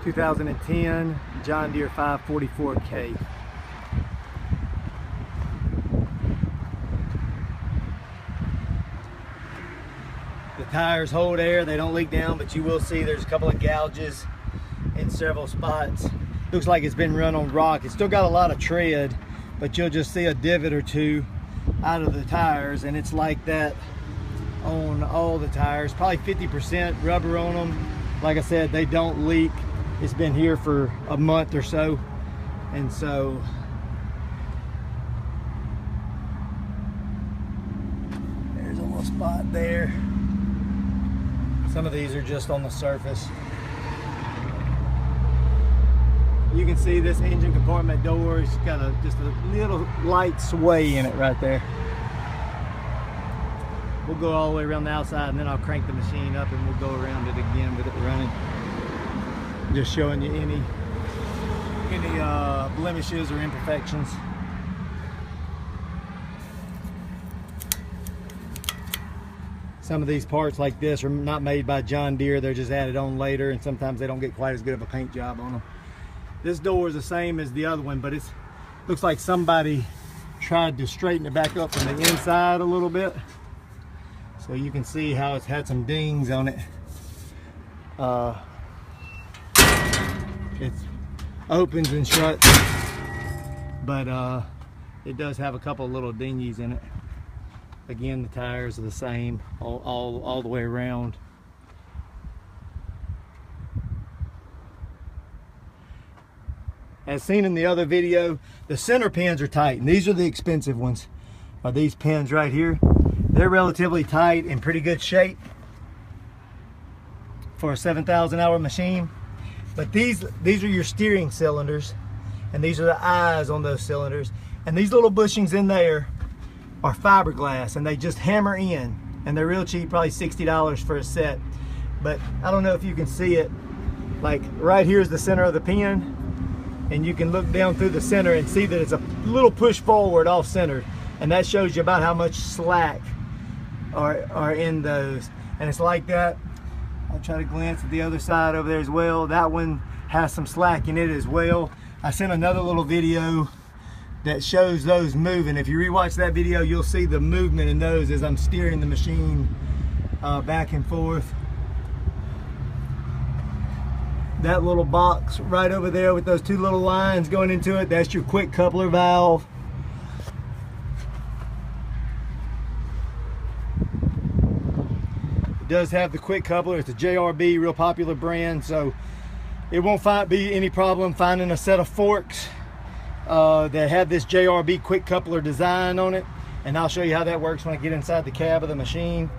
2010 John Deere 544K. The tires hold air, they don't leak down, but you will see there's a couple of gouges in several spots. Looks like it's been run on rock. It's still got a lot of tread, but you'll just see a divot or two out of the tires, and it's like that on all the tires. Probably 50% rubber on them. Like I said, they don't leak. It's been here for a month or so, and so there's a little spot there. Some of these are just on the surface. You can see this engine compartment door has got just a little light sway in it right there. We'll go all the way around the outside, and then I'll crank the machine up and we'll go around it again with it running. Just showing you any blemishes or imperfections. Some of these parts like this are not made by John Deere. They're just added on later, and sometimes they don't get quite as good of a paint job on them. This door is the same as the other one, but it looks like somebody tried to straighten it back up from the inside a little bit. So you can see how it's had some dings on it. It opens and shuts, but it does have a couple of little dingies in it. Again, the tires are the same all the way around. As seen in the other video, the center pins are tight, and these are the expensive ones. These pins right here, they're relatively tight in pretty good shape for a 7,000 hour machine. But these are your steering cylinders, and these are the eyes on those cylinders. And these little bushings in there are fiberglass, and they just hammer in, and they're real cheap, probably $60 for a set. But I don't know if you can see it. Like right here is the center of the pin, and you can look down through the center and see that it's a little push forward off centered, and that shows you about how much slack are in those. And it's like that. I'll try to glance at the other side over there as well. That one has some slack in it as well. I sent another little video that shows those moving. If you rewatch that video, you'll see the movement in those as I'm steering the machine back and forth. That little box right over there with those two little lines going into it, that's your quick coupler valve. It does have the quick coupler. It's a JRB, real popular brand, so it won't be any problem finding a set of forks that have this JRB quick coupler design on it, and I'll show you how that works when I get inside the cab of the machine.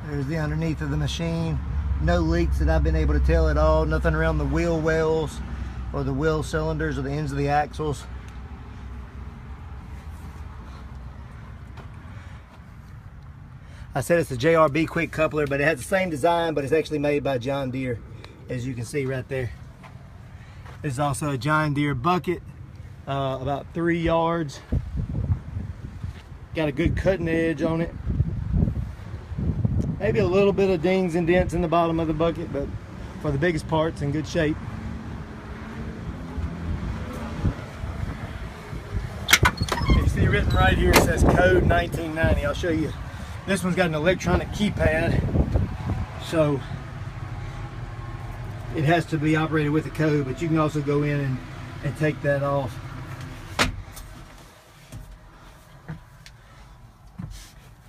There's the underneath of the machine. No leaks that I've been able to tell at all. Nothing around the wheel wells or the wheel cylinders or the ends of the axles. I said it's a JRB quick coupler, but it has the same design, but it's actually made by John Deere, as you can see right there. This is also a John Deere bucket, about 3 yards. Got a good cutting edge on it. Maybe a little bit of dings and dents in the bottom of the bucket, but for the biggest parts, in good shape. You see written right here, it says code 1990. I'll show you. This one's got an electronic keypad, so it has to be operated with the code, but you can also go in and take that off.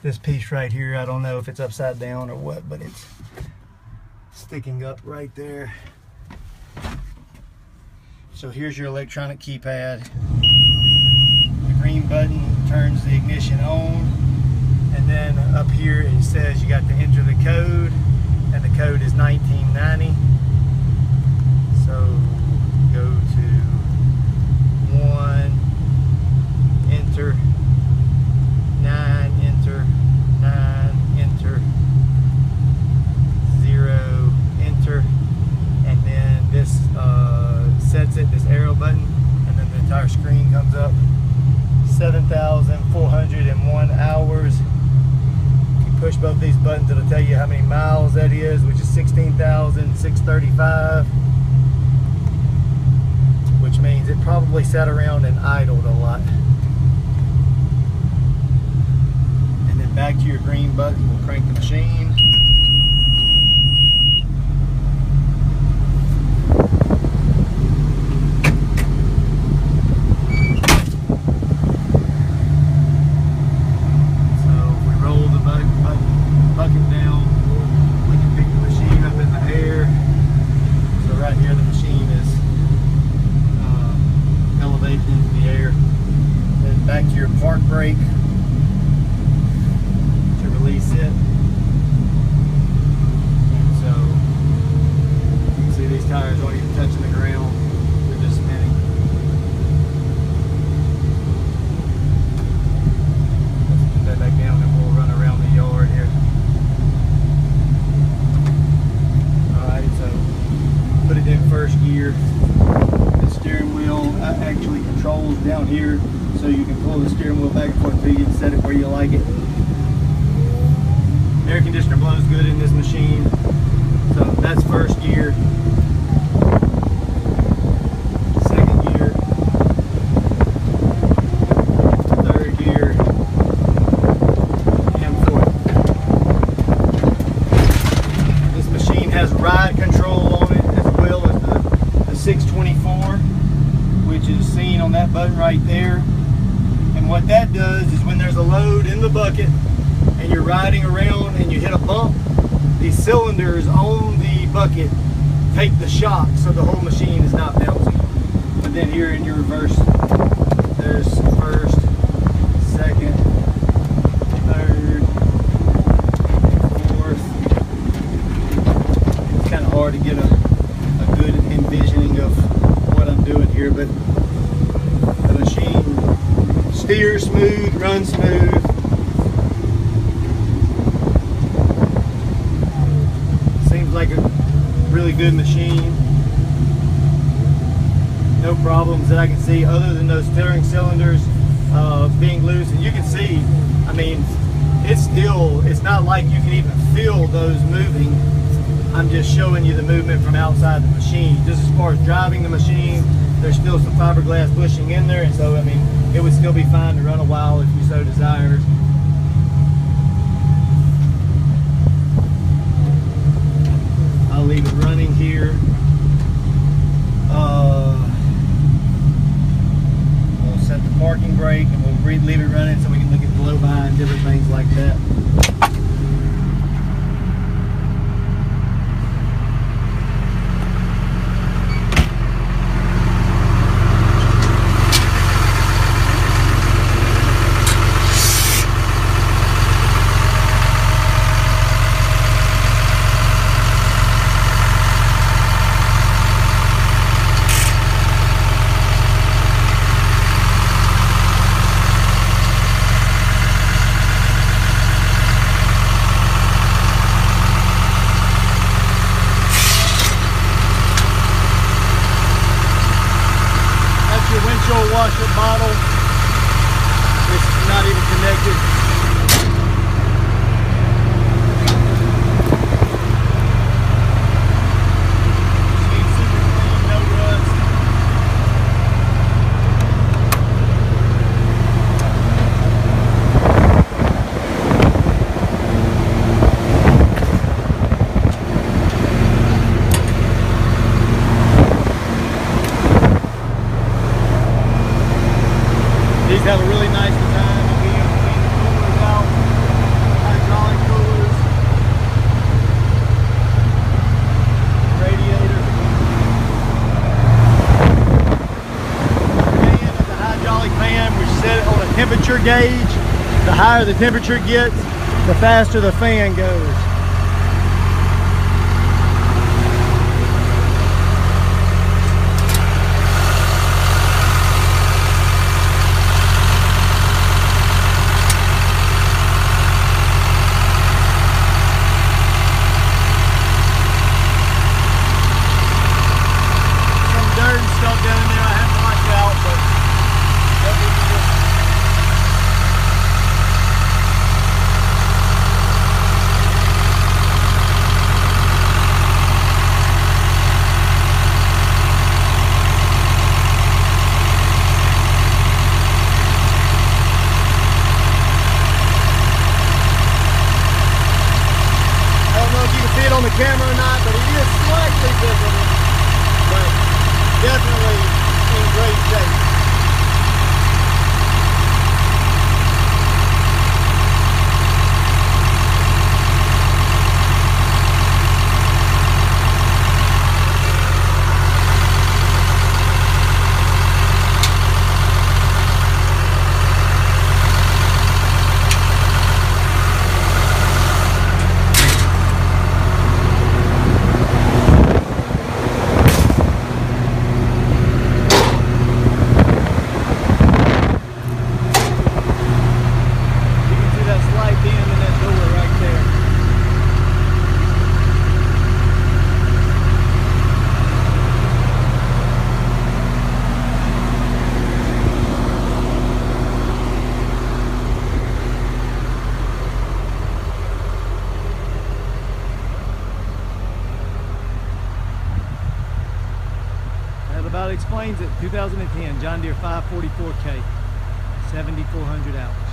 This piece right here, I don't know if it's upside down or what, but it's sticking up right there. So here's your electronic keypad. The green button turns the ignition on, and then up here it says you got to enter the code, and the code is 1990. So go to 1, enter, 9, enter, 9, enter, 0, enter, and then this sets it, this arrow button, and then the entire screen comes up. 7,401 hours. You push both these buttons, it'll tell you how many miles that is, which is 16,635, which means it probably sat around and idled a lot. And then back to your green button, we'll crank the machine. Back to your park brake to release it. And so you can see these tires aren't even touching the ground, they're just spinning. Let's put that back down and we'll run around the yard here. Alright, so put it in first gear. The steering wheel actually controls down here, so you can pull the steering wheel back and forth to you and set it where you like it. Air conditioner blows good in this machine. So that's first gear. Second gear. Third gear. And fourth. This machine has ride control on it as well as the 624, which is seen on that button right there. And what that does is when there's a load in the bucket and you're riding around and you hit a bump, these cylinders on the bucket take the shock so the whole machine is not bouncing. But then here in your reverse, there's first, second, third, fourth. It's kind of hard to get a good envisioning of what I'm doing here, but the machine steers smooth, runs smooth. Seems like a really good machine. No problems that I can see other than those steering cylinders being loose. And you can see, I mean, it's not like you can even feel those moving. I'm just showing you the movement from outside the machine. Just as far as driving the machine, there's still some fiberglass bushing in there, and so I mean it would still be fine to run a while if you so desired. I'll leave it running here. We'll set the parking brake and we'll leave it running so we can look at blow by and different things like that. Windshield washer bottle. It's not even connected. Machine's super clean, no rust. These have a really nice design of being able to clean the coolers out, hydraulic coolers, radiator. Fan is a hydraulic fan. We set it on a temperature gauge. The higher the temperature gets, the faster the fan goes. on the camera or not, but it is slightly visible, but definitely in great shape. That about explains it. 2010 John Deere 544K, 7,400 out.